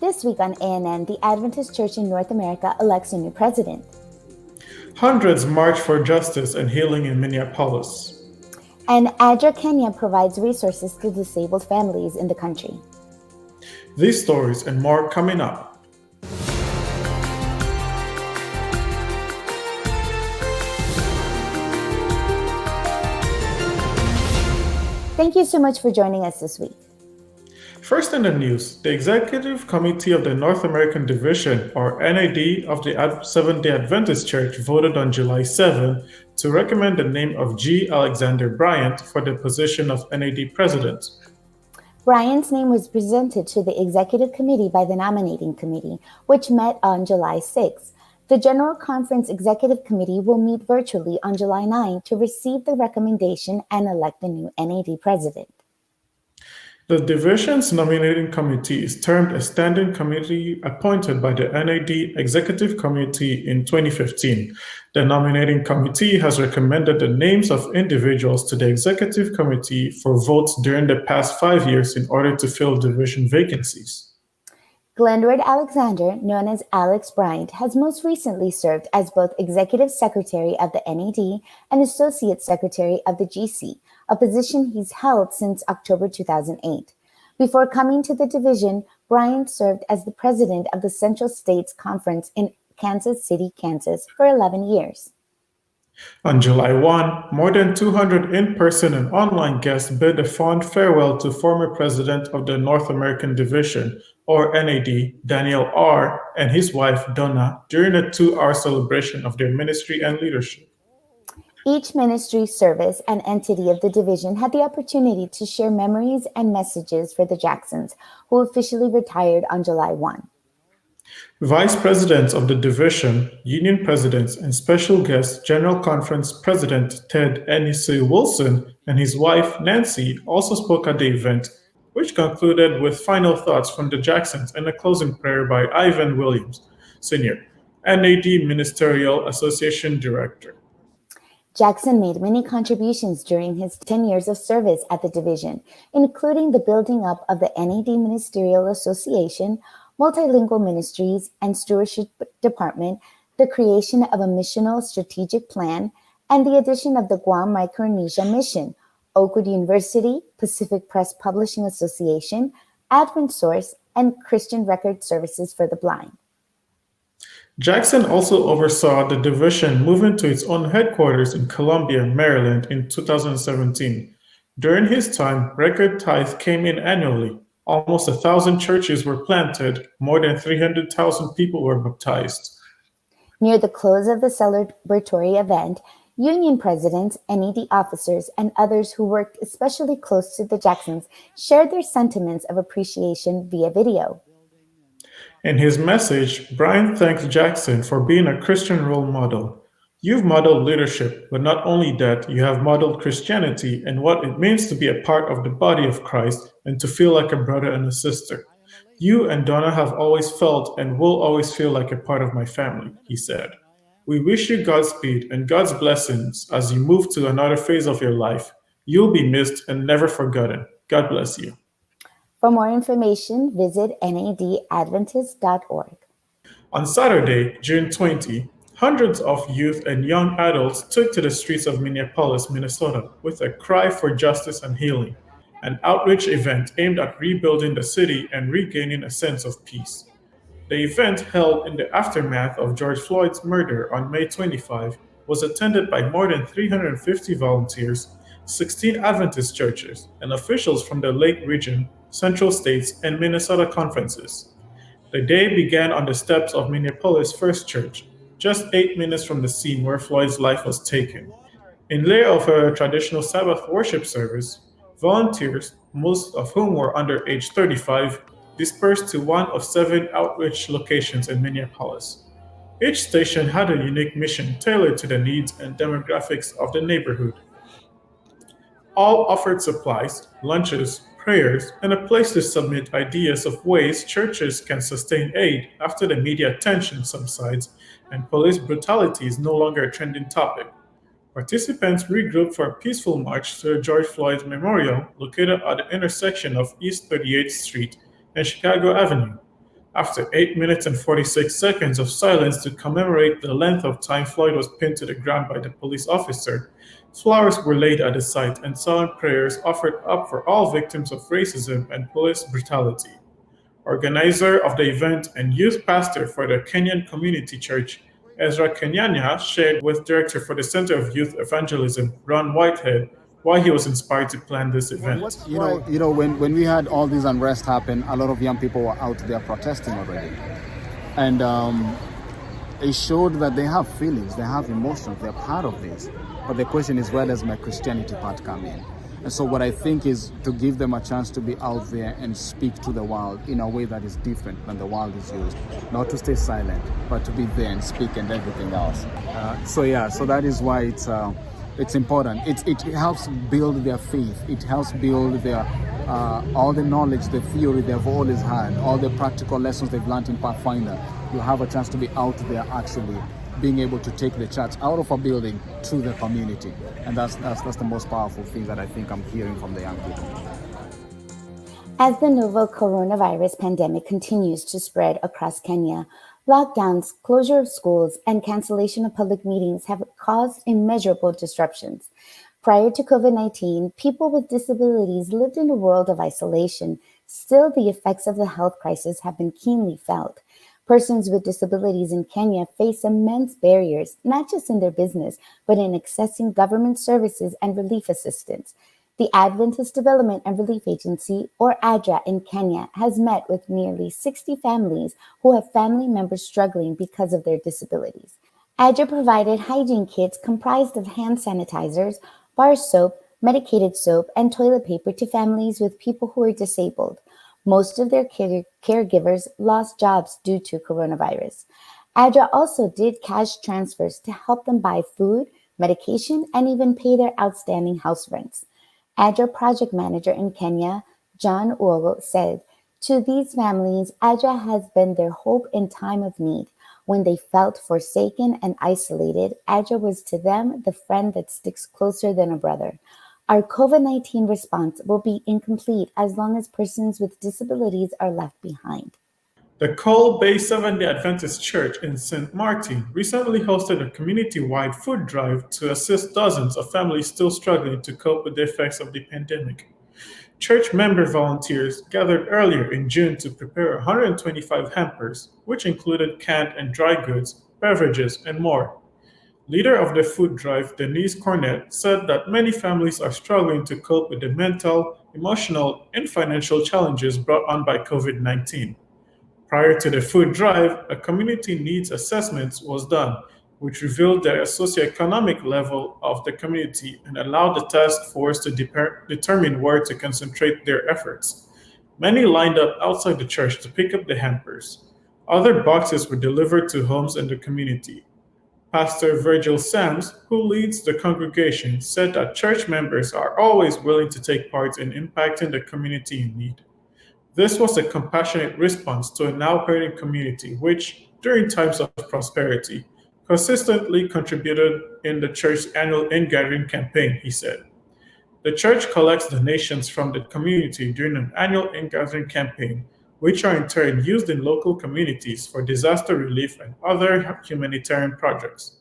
This week on ANN, the Adventist Church in North America elects a new president. Hundreds march for justice and healing in Minneapolis. And ADRA Kenya provides resources to disabled families in the country. These stories and more coming up. Thank you so much for joining us this week. First in the news, the Executive Committee of the North American Division, or NAD, of the Seventh-day Adventist Church voted on July 7 to recommend the name of G. Alexander Bryant for the position of NAD President. Bryant's name was presented to the Executive Committee by the Nominating Committee, which met on July 6. The General Conference Executive Committee will meet virtually on July 9 to receive the recommendation and elect the new NAD President. The division's nominating committee is termed a standing committee appointed by the NAD Executive Committee in 2015. The nominating committee has recommended the names of individuals to the Executive Committee for votes during the past 5 years in order to fill division vacancies. Glendward Alexander, known as Alex Bryant, has most recently served as both Executive Secretary of the NAD and Associate Secretary of the GC, a position he's held since October 2008. Before coming to the division, Bryant served as the president of the Central States Conference in Kansas City, Kansas, for 11 years. On July 1, more than 200 in-person and online guests bid a fond farewell to former president of the North American Division, or NAD, Daniel R., and his wife, Donna, during a 2-hour celebration of their ministry and leadership. Each ministry, service, and entity of the division had the opportunity to share memories and messages for the Jacksons, who officially retired on July 1. Vice Presidents of the division, union presidents, and special guest General Conference President Ted N.C. Wilson and his wife Nancy also spoke at the event, which concluded with final thoughts from the Jacksons and a closing prayer by Ivan Williams, Sr., NAD Ministerial Association Director. Jackson made many contributions during his 10 years of service at the division, including the building up of the NAD Ministerial Association, multilingual ministries and stewardship department, the creation of a missional strategic plan, and the addition of the Guam Micronesia Mission, Oakwood University, Pacific Press Publishing Association, Advent Source, and Christian Record Services for the Blind. Jackson also oversaw the division moving to its own headquarters in Columbia, Maryland in 2017. During his time, record tithe came in annually. Almost 1,000 churches were planted, more than 300,000 people were baptized. Near the close of the celebratory event, union presidents, NAD officers, and others who worked especially close to the Jacksons shared their sentiments of appreciation via video. In his message, Bryant thanked Jackson for being a Christian role model. You've modeled leadership, but not only that, you have modeled Christianity and what it means to be a part of the body of Christ and to feel like a brother and a sister. You and Donna have always felt and will always feel like a part of my family, he said. We wish you Godspeed and God's blessings as you move to another phase of your life. You'll be missed and never forgotten. God bless you. For more information, visit nadadventist.org. On Saturday, June 20, hundreds of youth and young adults took to the streets of Minneapolis, Minnesota, with a cry for justice and healing, an outreach event aimed at rebuilding the city and regaining a sense of peace. The event, held in the aftermath of George Floyd's murder on May 25, was attended by more than 350 volunteers, 16 Adventist churches, and officials from the Lake Region, Central States, and Minnesota conferences. The day began on the steps of Minneapolis First Church, just 8 minutes from the scene where Floyd's life was taken. In lieu of a traditional Sabbath worship service, volunteers, most of whom were under age 35, dispersed to one of 7 outreach locations in Minneapolis. Each station had a unique mission tailored to the needs and demographics of the neighborhood. All offered supplies, lunches, prayers, and a place to submit ideas of ways churches can sustain aid after the media attention subsides and police brutality is no longer a trending topic. Participants regrouped for a peaceful march to the George Floyd Memorial located at the intersection of East 38th Street and Chicago Avenue. After 8 minutes and 46 seconds of silence to commemorate the length of time Floyd was pinned to the ground by the police officer, flowers were laid at the site and solemn prayers offered up for all victims of racism and police brutality. Organizer of the event and youth pastor for the Kenyan Community Church, Ezra Kenyanya, shared with Director for the Center of Youth Evangelism, Ron Whitehead, why he was inspired to plan this event. When we had all these unrest happen, a lot of young people were out there protesting already. And it showed that they have feelings, they have emotions, they're part of this. But the question is, where does my Christianity part come in? And so what I think is to give them a chance to be out there and speak to the world in a way that is different than the world is used. Not to stay silent, but to be there and speak and everything else. So that is why it's important. It helps build their faith. It helps build their all the knowledge, the theory they've always had, all the practical lessons they've learned in Pathfinder. You have a chance to be out there actually being able to take the church out of a building to the community. And that's the most powerful thing that I think I'm hearing from the young people. As the novel coronavirus pandemic continues to spread across Kenya, lockdowns, closure of schools, and cancellation of public meetings have caused immeasurable disruptions. Prior to COVID-19, people with disabilities lived in a world of isolation. Still, the effects of the health crisis have been keenly felt. Persons with disabilities in Kenya face immense barriers, not just in their business, but in accessing government services and relief assistance. The Adventist Development and Relief Agency, or ADRA in Kenya, has met with nearly 60 families who have family members struggling because of their disabilities. ADRA provided hygiene kits comprised of hand sanitizers, bar soap, medicated soap, and toilet paper to families with people who are disabled. Most of their caregivers lost jobs due to coronavirus. ADRA also did cash transfers to help them buy food, medication, and even pay their outstanding house rents. ADRA project manager in Kenya, John Uogo, said, "To these families, ADRA has been their hope in time of need. When they felt forsaken and isolated, ADRA was to them the friend that sticks closer than a brother. Our COVID-19 response will be incomplete as long as persons with disabilities are left behind." The Cole Bay Seventh-day Adventist Church in St. Martin recently hosted a community-wide food drive to assist dozens of families still struggling to cope with the effects of the pandemic. Church member volunteers gathered earlier in June to prepare 125 hampers, which included canned and dry goods, beverages, and more. Leader of the food drive, Denise Cornett, said that many families are struggling to cope with the mental, emotional, and financial challenges brought on by COVID-19. Prior to the food drive, a community needs assessment was done, which revealed the socioeconomic level of the community and allowed the task force to determine where to concentrate their efforts. Many lined up outside the church to pick up the hampers. Other boxes were delivered to homes in the community. Pastor Virgil Sams, who leads the congregation, said that church members are always willing to take part in impacting the community in need. This was a compassionate response to a now hurting community which, during times of prosperity, consistently contributed in the church's annual in-gathering campaign, he said. The church collects donations from the community during an annual in-gathering campaign, which are in turn used in local communities for disaster relief and other humanitarian projects.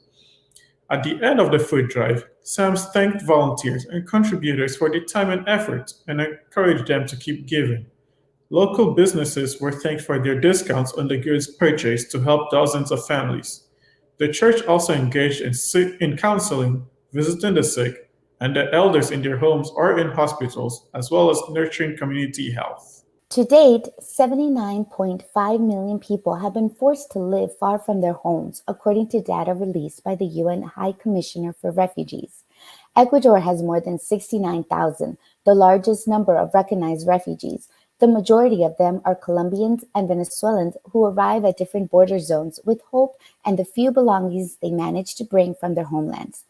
At the end of the food drive, Sams thanked volunteers and contributors for their time and effort and encouraged them to keep giving. Local businesses were thanked for their discounts on the goods purchased to help dozens of families. The church also engaged in counseling, visiting the sick, and the elders in their homes or in hospitals, as well as nurturing community health. To date, 79.5 million people have been forced to live far from their homes, according to data released by the UN High Commissioner for Refugees. Ecuador has more than 69,000, the largest number of recognized refugees. The majority of them are Colombians and Venezuelans who arrive at different border zones with hope and the few belongings they manage to bring from their homelands.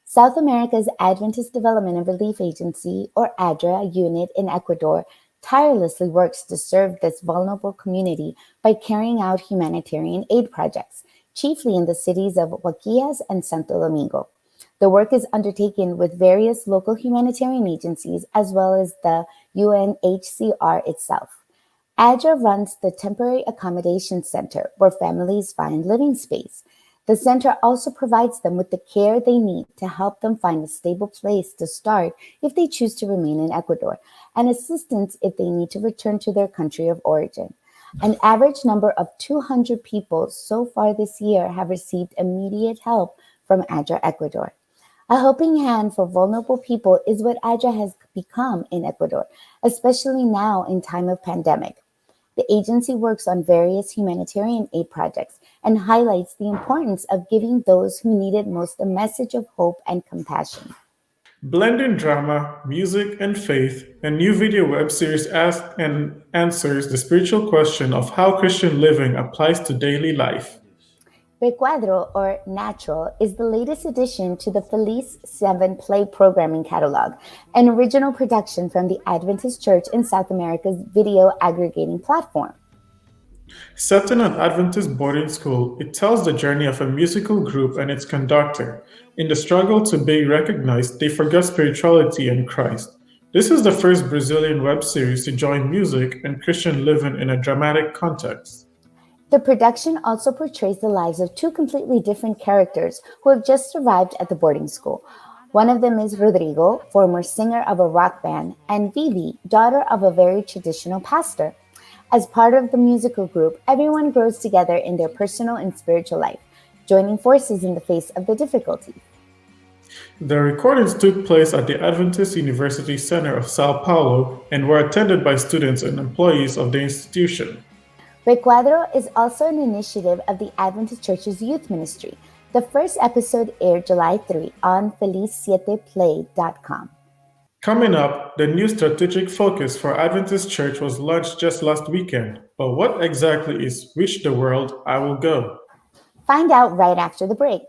South America's Adventist Development and Relief Agency, or ADRA, unit in Ecuador, tirelessly works to serve this vulnerable community by carrying out humanitarian aid projects, chiefly in the cities of Huaquillas and Santo Domingo. The work is undertaken with various local humanitarian agencies as well as the UNHCR itself. ADRA runs the Temporary Accommodation Center, where families find living space. The center also provides them with the care they need to help them find a stable place to start if they choose to remain in Ecuador, and assistance if they need to return to their country of origin. An average number of 200 people so far this year have received immediate help from ADRA Ecuador. A helping hand for vulnerable people is what ADRA has become in Ecuador, especially now in time of pandemic. The agency works on various humanitarian aid projects and highlights the importance of giving those who need it most a message of hope and compassion. Blending drama, music, and faith, a new video web series asks and answers the spiritual question of how Christian living applies to daily life. Recuadro, or Natural, is the latest addition to the Feliz 7 play programming catalog, an original production from the Adventist Church in South America's video aggregating platform. Set in an Adventist boarding school, it tells the journey of a musical group and its conductor. In the struggle to be recognized, they forgot spirituality and Christ. This is the first Brazilian web series to join music and Christian living in a dramatic context. The production also portrays the lives of two completely different characters who have just arrived at the boarding school. One of them is Rodrigo, former singer of a rock band, and Vivi, daughter of a very traditional pastor. As part of the musical group, everyone grows together in their personal and spiritual life, joining forces in the face of the difficulty. The recordings took place at the Adventist University Center of Sao Paulo and were attended by students and employees of the institution. Recuadro is also an initiative of the Adventist Church's youth ministry. The first episode aired July 3 on feliz7play.com. Coming up, the new strategic focus for Adventist Church was launched just last weekend. But what exactly is Reach the World, I Will Go? Find out right after the break.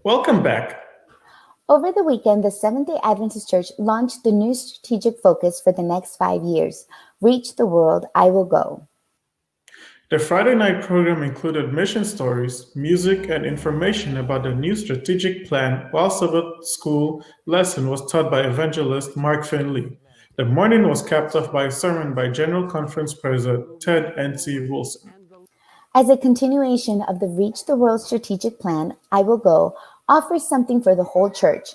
Welcome back. Over the weekend, the Seventh-day Adventist Church launched the new strategic focus for the next 5 years, Reach the World, I Will Go. The Friday night program included mission stories, music, and information about the new strategic plan, while Sabbath school lesson was taught by evangelist Mark Finley. The morning was capped off by a sermon by General Conference President Ted N.C. Wilson. As a continuation of the Reach the World strategic plan, I Will Go offers something for the whole church.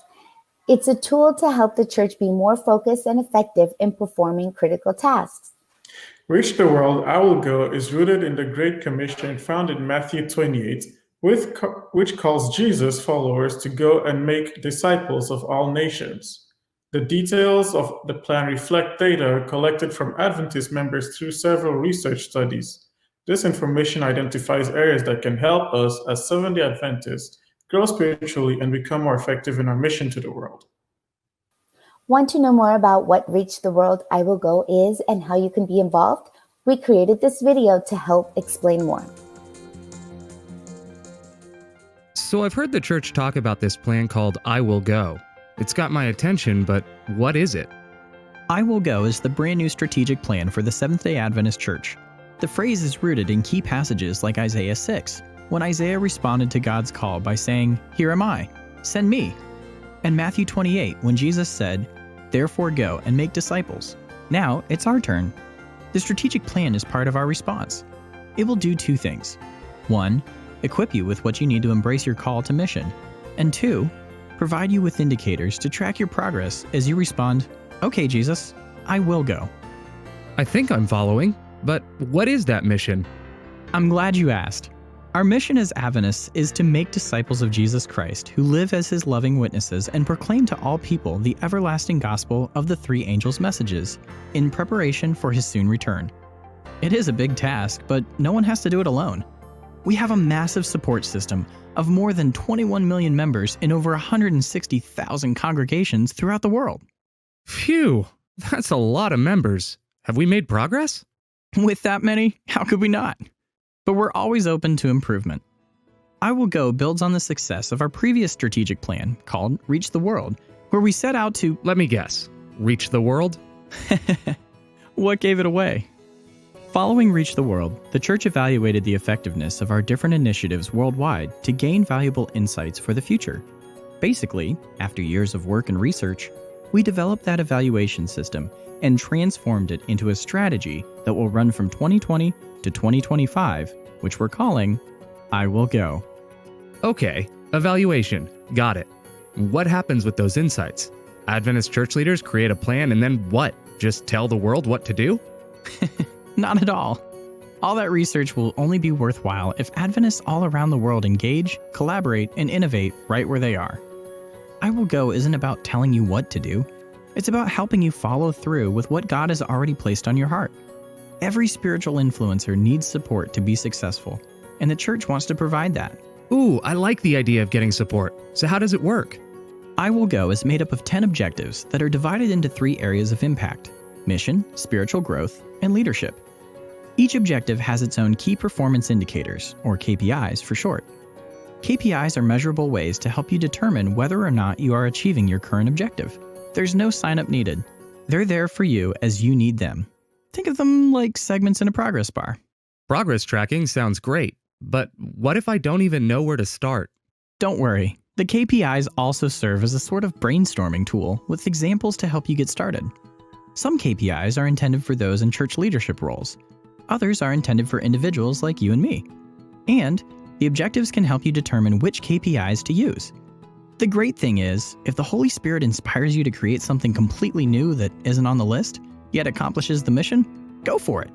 It's a tool to help the church be more focused and effective in performing critical tasks. Reach the World, I Will Go is rooted in the Great Commission found in Matthew 28, which calls Jesus' followers to go and make disciples of all nations. The details of the plan reflect data collected from Adventist members through several research studies. This information identifies areas that can help us as Seventh-day Adventists grow spiritually and become more effective in our mission to the world. Want to know more about what Reach the World I Will Go is and how you can be involved? We created this video to help explain more. So I've heard the church talk about this plan called I Will Go. It's got my attention, but what is it? I Will Go is the brand new strategic plan for the Seventh-day Adventist Church. The phrase is rooted in key passages like Isaiah 6, when Isaiah responded to God's call by saying, "Here am I, send me." And Matthew 28, when Jesus said, "Therefore go and make disciples." Now it's our turn. The strategic plan is part of our response. It will do two things. 1, equip you with what you need to embrace your call to mission. And 2, provide you with indicators to track your progress as you respond, "Okay, Jesus, I will go." I think I'm following, but what is that mission? I'm glad you asked. Our mission as Adventists is to make disciples of Jesus Christ who live as His loving witnesses and proclaim to all people the everlasting gospel of the three angels' messages in preparation for His soon return. It is a big task, but no one has to do it alone. We have a massive support system of more than 21 million members in over 160,000 congregations throughout the world. Phew, that's a lot of members. Have we made progress? With that many, how could we not? But we're always open to improvement. I Will Go builds on the success of our previous strategic plan called Reach the World, where we set out to, Let me guess. Reach the world? what gave it away? Following Reach the World, the church evaluated the effectiveness of our different initiatives worldwide to gain valuable insights for the future. Basically, after years of work and research, we developed that evaluation system and transformed it into a strategy that will run from 2020 to 2025, which we're calling I Will Go. Okay, evaluation. Got it. What happens with those insights? Adventist church leaders create a plan and then what? Just tell the world what to do? Not at all. All that research will only be worthwhile if Adventists all around the world engage, collaborate, and innovate right where they are. I Will Go isn't about telling you what to do. It's about helping you follow through with what God has already placed on your heart. Every spiritual influencer needs support to be successful, and the church wants to provide that. Ooh, I like the idea of getting support. So how does it work? I Will Go is made up of 10 objectives that are divided into 3 areas of impact: mission, spiritual growth, and leadership. Each objective has its own key performance indicators, or KPIs for short. KPIs are measurable ways to help you determine whether or not you are achieving your current objective. There's no sign-up needed. They're there for you as you need them. Think of them like segments in a progress bar. Progress tracking sounds great, but what if I don't even know where to start? Don't worry. The KPIs also serve as a sort of brainstorming tool with examples to help you get started. Some KPIs are intended for those in church leadership roles. Others are intended for individuals like you and me. And the objectives can help you determine which KPIs to use. The great thing is, if the Holy Spirit inspires you to create something completely new that isn't on the list, yet accomplishes the mission, go for it.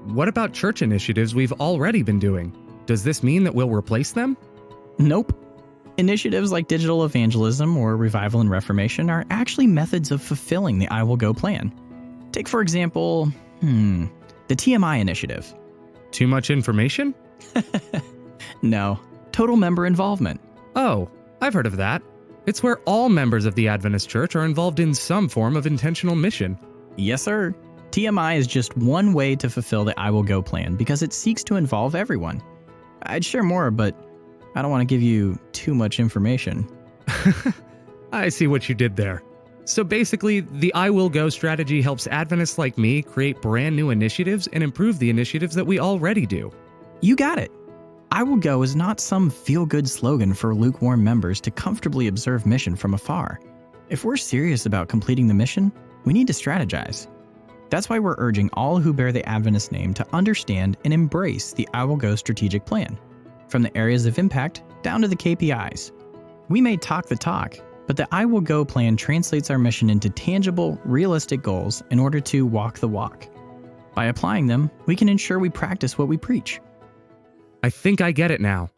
What about church initiatives we've already been doing? Does this mean that we'll replace them? Nope. Initiatives like digital evangelism or revival and reformation are actually methods of fulfilling the I Will Go plan. Take, for example, the TMI initiative. Too much information? No, total member involvement. Oh, I've heard of that. It's where all members of the Adventist Church are involved in some form of intentional mission. Yes, sir. TMI is just one way to fulfill the I Will Go plan because it seeks to involve everyone. I'd share more, but I don't want to give you too much information. I see what you did there. So basically, the I Will Go strategy helps Adventists like me create brand new initiatives and improve the initiatives that we already do. You got it. I Will Go is not some feel-good slogan for lukewarm members to comfortably observe mission from afar. If we're serious about completing the mission, we need to strategize. That's why we're urging all who bear the Adventist name to understand and embrace the I Will Go strategic plan, from the areas of impact down to the KPIs. We may talk the talk, but the I Will Go plan translates our mission into tangible, realistic goals in order to walk the walk. By applying them, we can ensure we practice what we preach. I think I get it now.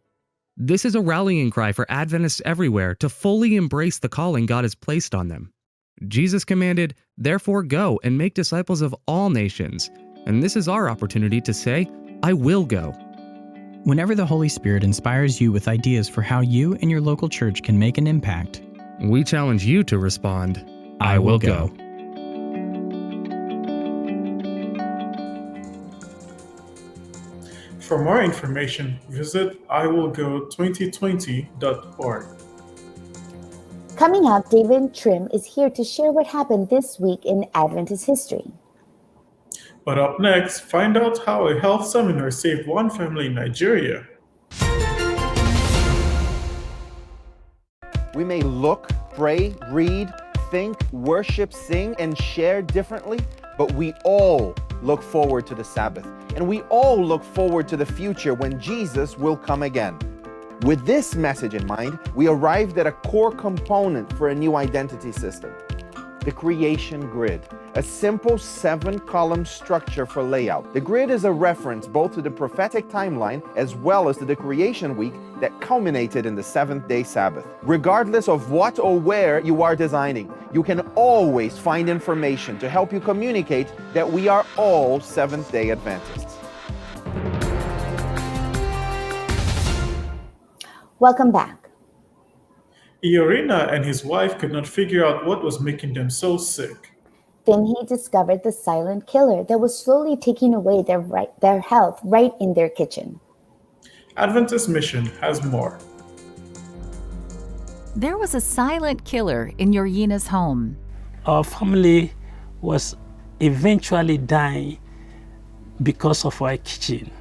This is a rallying cry for Adventists everywhere to fully embrace the calling God has placed on them. Jesus commanded, "Therefore go and make disciples of all nations." And this is our opportunity to say, "I will go." Whenever the Holy Spirit inspires you with ideas for how you and your local church can make an impact, we challenge you to respond, "I will go." For more information, visit iwillgo2020.org. Coming up, David Trim is here to share what happened this week in Adventist history. But up next, find out how a health seminar saved one family in Nigeria. We may look, pray, read, think, worship, sing, and share differently, but we all look forward to the Sabbath. And we all look forward to the future when Jesus will come again. With this message in mind, we arrived at a core component for a new identity system: the creation grid, a simple 7-column structure for layout. The grid is a reference both to the prophetic timeline as well as to the creation week that culminated in the 7th-day Sabbath. Regardless of what or where you are designing, you can always find information to help you communicate that we are all Seventh-day Adventists. Welcome back. Iorina and his wife could not figure out what was making them so sick. Then he discovered the silent killer that was slowly taking away their health right in their kitchen. Adventist Mission has more. There was a silent killer in Yorina's home. Our family was eventually dying because of our kitchen,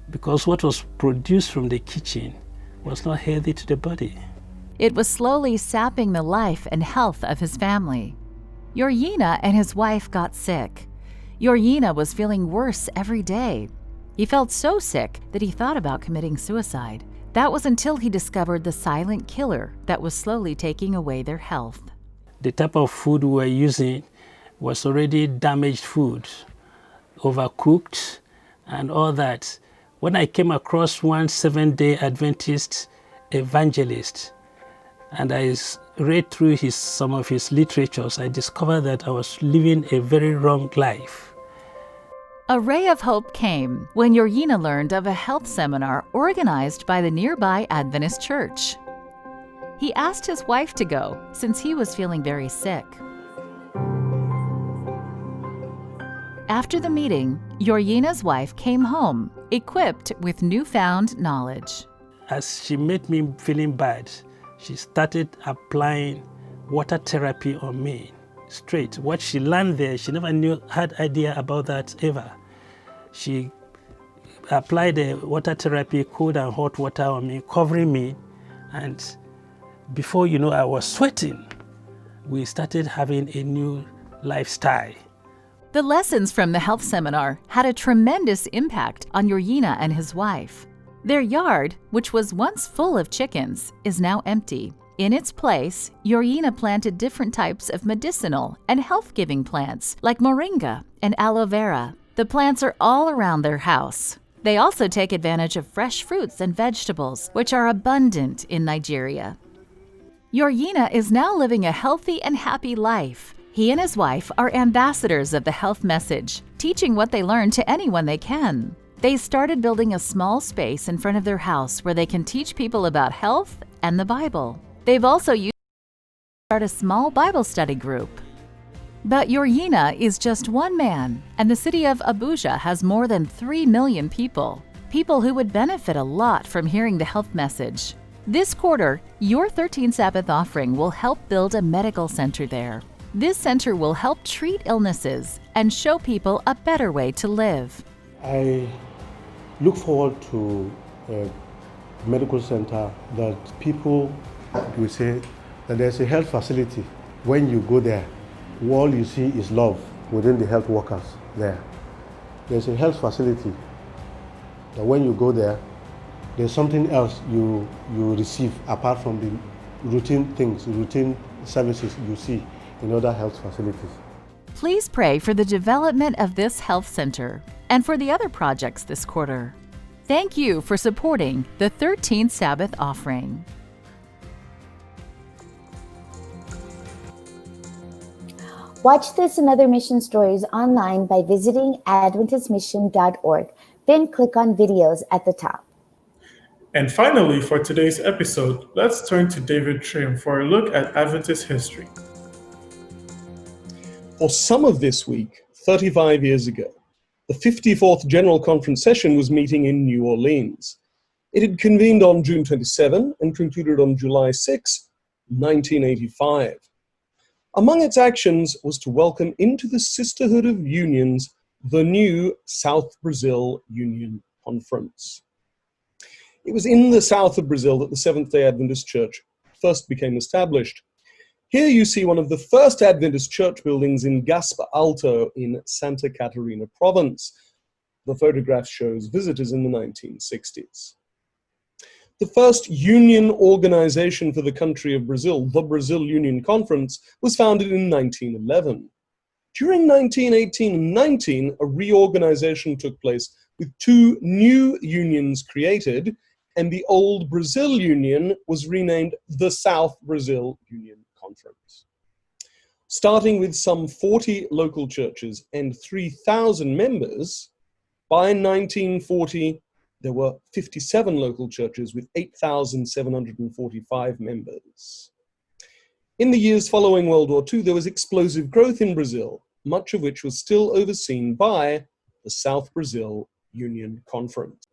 because what was produced from the kitchen was not healthy to the body. It was slowly sapping the life and health of his family. Yorina and his wife got sick. Yorina was feeling worse every day. He felt so sick that he thought about committing suicide. That was until he discovered the silent killer that was slowly taking away their health. The type of food we were using was already damaged food, overcooked and all that. When I came across one Seventh-day Adventist evangelist and I read through some of his literatures, I discovered that I was living a very wrong life. A ray of hope came when Yorina learned of a health seminar organized by the nearby Adventist church. He asked his wife to go since he was feeling very sick. After the meeting, Yorina's wife came home, equipped with newfound knowledge. As she made me feeling bad, she started applying water therapy on me. Straight. What she learned there, she never had idea about that ever. She applied the water therapy, cold and hot water on me, covering me, and before you know, I was sweating. We started having a new lifestyle. The lessons from the health seminar had a tremendous impact on Yorina and his wife. Their yard, which was once full of chickens, is now empty. In its place, Yorina planted different types of medicinal and health-giving plants like moringa and aloe vera. The plants are all around their house. They also take advantage of fresh fruits and vegetables, which are abundant in Nigeria. Yorina is now living a healthy and happy life. He and his wife are ambassadors of the health message, teaching what they learn to anyone they can. They started building a small space in front of their house where they can teach people about health and the Bible. They've also used to start a small Bible study group. But Yorina is just one man, and the city of Abuja has more than 3 million people who would benefit a lot from hearing the health message. This quarter, your 13 Sabbath offering will help build a medical center there. This center will help treat illnesses and show people a better way to live. I look forward to a medical center that people will say that there's a health facility. When you go there, all you see is love within the health workers there. There's a health facility that when you go there, there's something else you receive apart from the routine things, routine services you see in other health facilities. Please pray for the development of this health center and for the other projects this quarter. Thank you for supporting the 13th Sabbath offering. Watch this and other mission stories online by visiting AdventistMission.org. Then click on videos at the top. And finally, for today's episode, let's turn to David Trim for a look at Adventist history. For some of this week, 35 years ago, the 54th General Conference session was meeting in New Orleans. It had convened on June 27 and concluded on July 6, 1985. Among its actions was to welcome into the Sisterhood of Unions the new South Brazil Union Conference. It was in the south of Brazil that the Seventh-day Adventist Church first became established. Here you see one of the first Adventist church buildings in Gaspa Alto in Santa Catarina province. The photograph shows visitors in the 1960s. The first union organization for the country of Brazil, the Brazil Union Conference, was founded in 1911. During 1918 and 19, a reorganization took place with two new unions created, and the old Brazil Union was renamed the South Brazil Union Conference. Starting with some 40 local churches and 3,000 members, by 1940, there were 57 local churches with 8,745 members. In the years following World War II, there was explosive growth in Brazil, much of which was still overseen by the South Brazil Union Conference.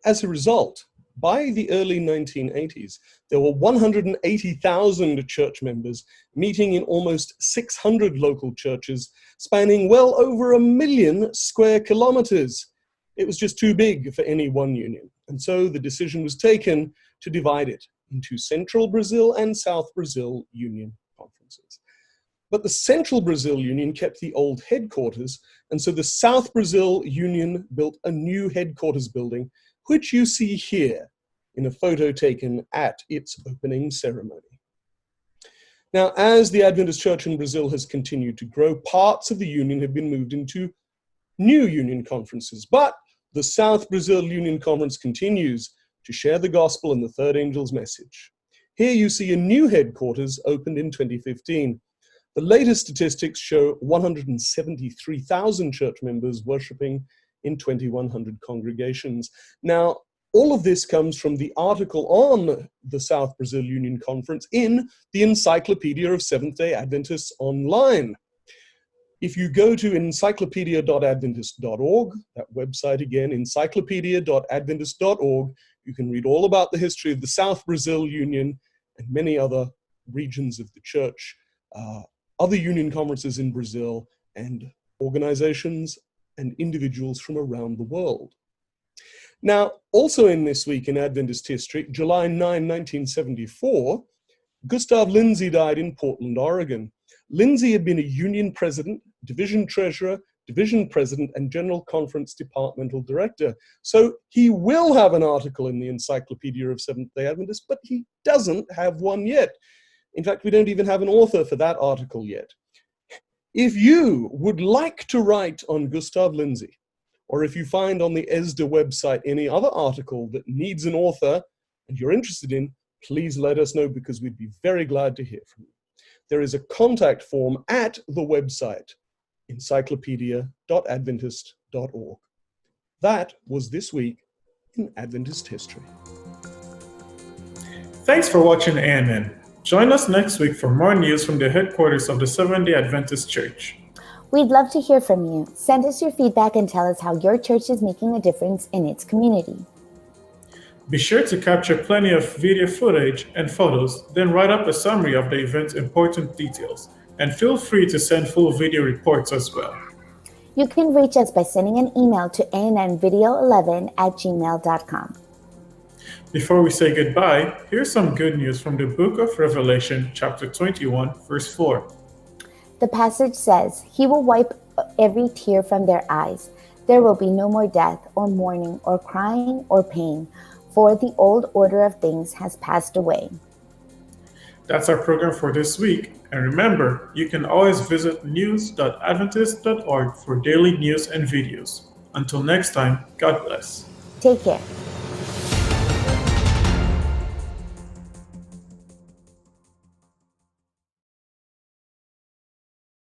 As a result, by the early 1980s, there were 180,000 church members meeting in almost 600 local churches, spanning well over 1 million square kilometers. It was just too big for any one union, and so the decision was taken to divide it into Central Brazil and South Brazil Union conferences. But the Central Brazil Union kept the old headquarters, and so the South Brazil Union built a new headquarters building, which you see here in a photo taken at its opening ceremony. Now, as the Adventist Church in Brazil has continued to grow, parts of the union have been moved into new union conferences, but the South Brazil Union Conference continues to share the gospel and the third angel's message. Here you see a new headquarters opened in 2015. The latest statistics show 173,000 church members worshiping in 2,100 congregations. Now, all of this comes from the article on the South Brazil Union Conference in the Encyclopedia of Seventh-day Adventists online. If you go to encyclopedia.adventist.org, that website again, encyclopedia.adventist.org, you can read all about the history of the South Brazil Union and many other regions of the church, other union conferences in Brazil, and organizations and individuals from around the world. Now, also in this week in Adventist history, July 9, 1974, Gustav Lindsay died in Portland, Oregon. Lindsay had been a union president, division treasurer, division president, and general conference departmental director. So he will have an article in the Encyclopedia of Seventh-day Adventists, but he doesn't have one yet. In fact, we don't even have an author for that article yet. If you would like to write on Gustav Lindsay, or if you find on the ESDA website any other article that needs an author and you're interested in, please let us know, because we'd be very glad to hear from you. There is a contact form at the website, encyclopedia.adventist.org. That was this week in Adventist history. Thanks for watching ANN. Join us next week for more news from the headquarters of the Seventh-day Adventist Church. We'd love to hear from you. Send us your feedback and tell us how your church is making a difference in its community. Be sure to capture plenty of video footage and photos, then write up a summary of the event's important details. And feel free to send full video reports as well. You can reach us by sending an email to annvideo11@gmail.com. Before we say goodbye, here's some good news from the book of Revelation, chapter 21, verse 4. The passage says, "He will wipe every tear from their eyes. There will be no more death, or mourning, or crying, or pain, for the old order of things has passed away." That's our program for this week. And remember, you can always visit news.adventist.org for daily news and videos. Until next time, God bless. Take care.